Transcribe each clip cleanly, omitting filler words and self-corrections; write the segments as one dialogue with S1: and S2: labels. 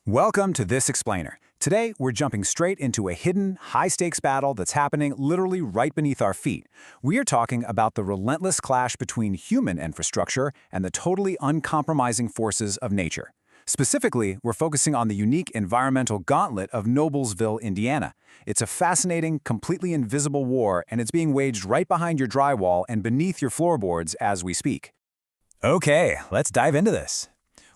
S1: Welcome to This Explainer. Today, we're jumping straight into a hidden, high-stakes battle that's happening literally right beneath our feet. We are talking about the relentless clash between human infrastructure and the totally uncompromising forces of nature. Specifically, we're focusing on the unique environmental gauntlet of Noblesville, Indiana. It's a fascinating, completely invisible war, and it's being waged right behind your drywall and beneath your floorboards as we speak.
S2: Okay, let's dive into this.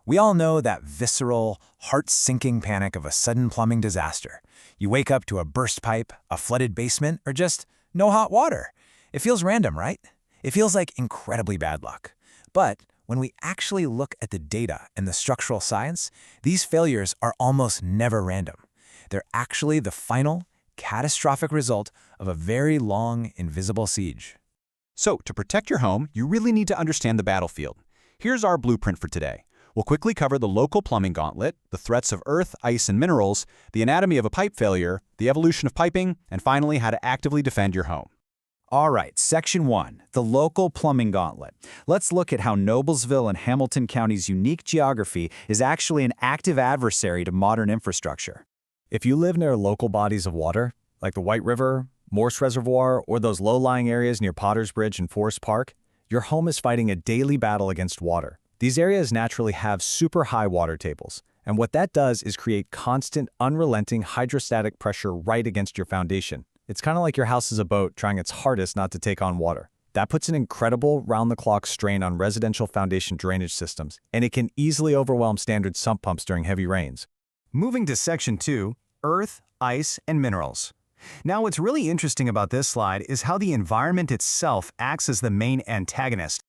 S2: We all know that visceral, heart-sinking panic of a sudden plumbing disaster. You wake up to a burst pipe, a flooded basement, or just no hot water. It feels random, right? It feels like incredibly bad luck. But when we actually look at the data and the structural science, these failures are almost never random. They're actually the final, catastrophic result of a very long, invisible siege.
S3: So, to protect your home, you really need to understand the battlefield. Here's our blueprint for today. We'll quickly cover the local plumbing gauntlet, the threats of earth, ice, and minerals, the anatomy of a pipe failure, the evolution of piping, and finally how to actively defend your home.
S1: All right, Section 1, the local plumbing gauntlet. Let's look at how Noblesville and Hamilton County's unique geography is actually an active adversary to modern infrastructure.
S2: If you live near local bodies of water, like the White River, Morse Reservoir, or those low-lying areas near Potter's Bridge and Forest Park, your home is fighting a daily battle against water. These areas naturally have super high water tables, and what that does is create constant, unrelenting hydrostatic pressure right against your foundation. It's kind of like your house is a boat trying its hardest not to take on water. That puts an incredible round-the-clock strain on residential foundation drainage systems, and it can easily overwhelm standard sump pumps during heavy rains.
S4: Moving to Section 2, Earth, Ice, and Minerals. Now, what's really interesting about this slide is how the environment itself acts as the main antagonist.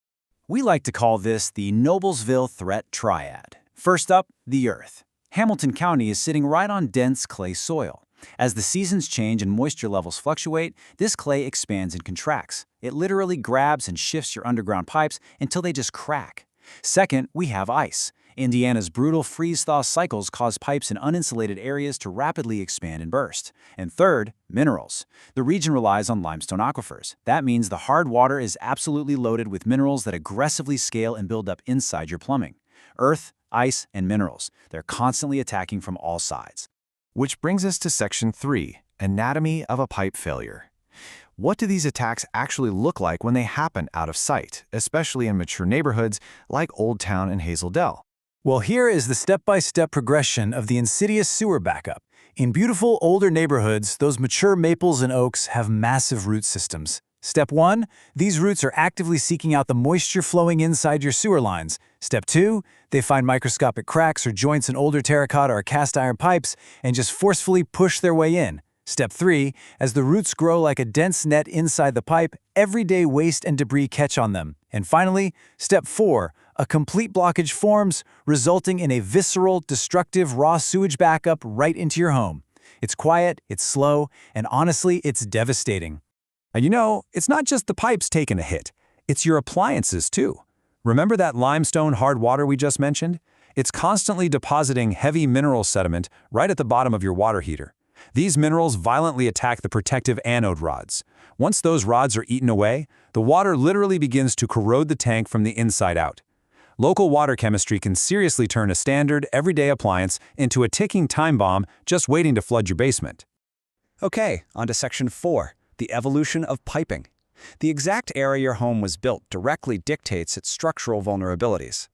S1: We like to call this the Noblesville threat triad. First up, the earth. Hamilton County is sitting right on dense clay soil. As the seasons change and moisture levels fluctuate, this clay expands and contracts. It literally grabs and shifts your underground pipes until they just crack. Second, we have ice. Indiana's brutal freeze-thaw cycles cause pipes in uninsulated areas to rapidly expand and burst. And third, minerals. The region relies on limestone aquifers. That means the hard water is absolutely loaded with minerals that aggressively scale and build up inside your plumbing. Earth, ice, and minerals. They're constantly attacking from all sides.
S4: Which brings us to Section 3, Anatomy of a Pipe Failure. What do these attacks actually look like when they happen out of sight, especially in mature neighborhoods like Old Town and Hazel Dell?
S2: Well, here is the step-by-step progression of the insidious sewer backup. In beautiful, older neighborhoods, those mature maples and oaks have massive root systems. Step 1, these roots are actively seeking out the moisture flowing inside your sewer lines. Step 2, they find microscopic cracks or joints in older terracotta or cast iron pipes and just forcefully push their way in. Step 3, as the roots grow like a dense net inside the pipe, everyday waste and debris catch on them. And finally, Step 4, a complete blockage forms, resulting in a visceral, destructive raw sewage backup right into your home. It's quiet, it's slow, and honestly, it's devastating.
S3: And you know, it's not just the pipes taking a hit, it's your appliances too. Remember that limestone hard water we just mentioned? It's constantly depositing heavy mineral sediment right at the bottom of your water heater. These minerals violently attack the protective anode rods. Once those rods are eaten away, the water literally begins to corrode the tank from the inside out. Local water chemistry can seriously turn a standard, everyday appliance into a ticking time bomb just waiting to flood your basement.
S5: Okay, on to Section 4, the evolution of piping. The exact era your home was built directly dictates its structural vulnerabilities.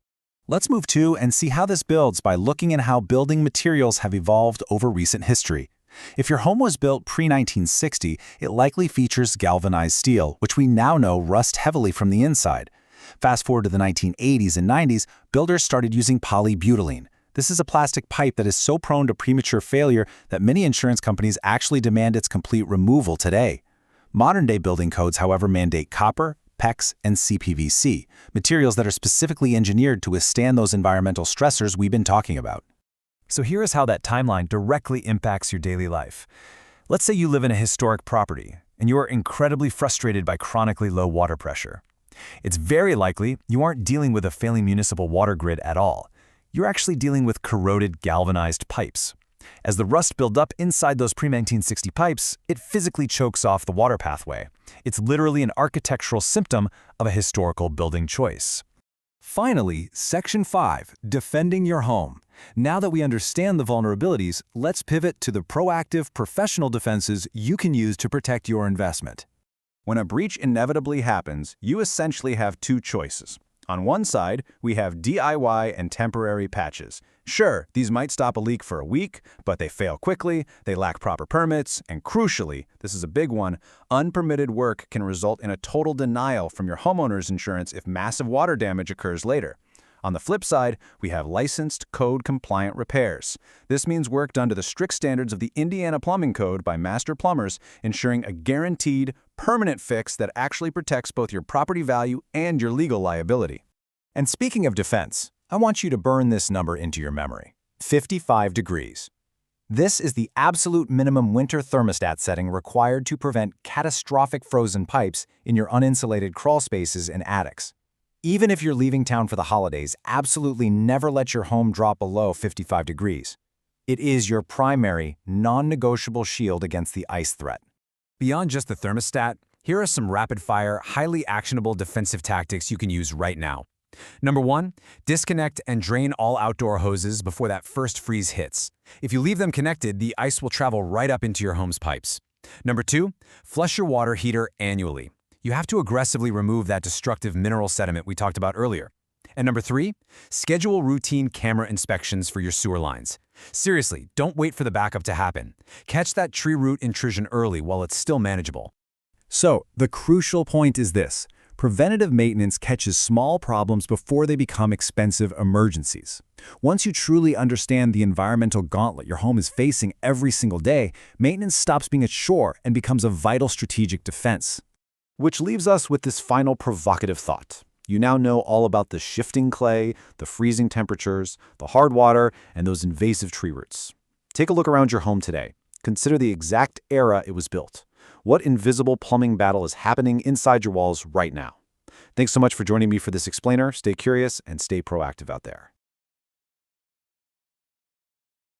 S1: Let's move to and see how this builds by looking at how building materials have evolved over recent history. If your home was built pre-1960, it likely features galvanized steel, which we now know rust heavily from the inside. Fast forward to the 1980s and 90s, builders started using polybutylene. This is a plastic pipe that is so prone to premature failure that many insurance companies actually demand its complete removal today. Modern-day building codes, however, mandate copper, PEX, and CPVC, materials that are specifically engineered to withstand those environmental stressors we've been talking about.
S2: So here is how that timeline directly impacts your daily life. Let's say you live in a historic property, and you are incredibly frustrated by chronically low water pressure. It's very likely you aren't dealing with a failing municipal water grid at all. You're actually dealing with corroded galvanized pipes. As the rust builds up inside those pre-1960 pipes, it physically chokes off the water pathway. It's literally an architectural symptom of a historical building choice. Finally, Section 5, Defending Your Home. Now that we understand the vulnerabilities, let's pivot to the proactive, professional defenses you can use to protect your investment.
S1: When a breach inevitably happens, you essentially have two choices. On one side, we have DIY and temporary patches. Sure, these might stop a leak for a week, but they fail quickly, they lack proper permits, and crucially, this is a big one, unpermitted work can result in a total denial from your homeowner's insurance if massive water damage occurs later. On the flip side, we have licensed, code-compliant repairs. This means work done to the strict standards of the Indiana Plumbing Code by master plumbers, ensuring a guaranteed, permanent fix that actually protects both your property value and your legal liability.
S2: And speaking of defense, I want you to burn this number into your memory. 55 degrees. This is the absolute minimum winter thermostat setting required to prevent catastrophic frozen pipes in your uninsulated crawl spaces and attics. Even if you're leaving town for the holidays, absolutely never let your home drop below 55 degrees. It is your primary, non-negotiable shield against the ice threat.
S3: Beyond just the thermostat, here are some rapid-fire, highly actionable defensive tactics you can use right now. Number 1, disconnect and drain all outdoor hoses before that first freeze hits. If you leave them connected, the ice will travel right up into your home's pipes. Number 2, flush your water heater annually. You have to aggressively remove that destructive mineral sediment we talked about earlier. And number 3, schedule routine camera inspections for your sewer lines. Seriously, don't wait for the backup to happen. Catch that tree root intrusion early while it's still manageable.
S2: So, the crucial point is this. Preventative maintenance catches small problems before they become expensive emergencies. Once you truly understand the environmental gauntlet your home is facing every single day, maintenance stops being a chore and becomes a vital strategic defense.
S1: Which leaves us with this final provocative thought. You now know all about the shifting clay, the freezing temperatures, the hard water, and those invasive tree roots. Take a look around your home today. Consider the exact era it was built. What invisible plumbing battle is happening inside your walls right now? Thanks so much for joining me for this explainer. Stay curious and stay proactive out there.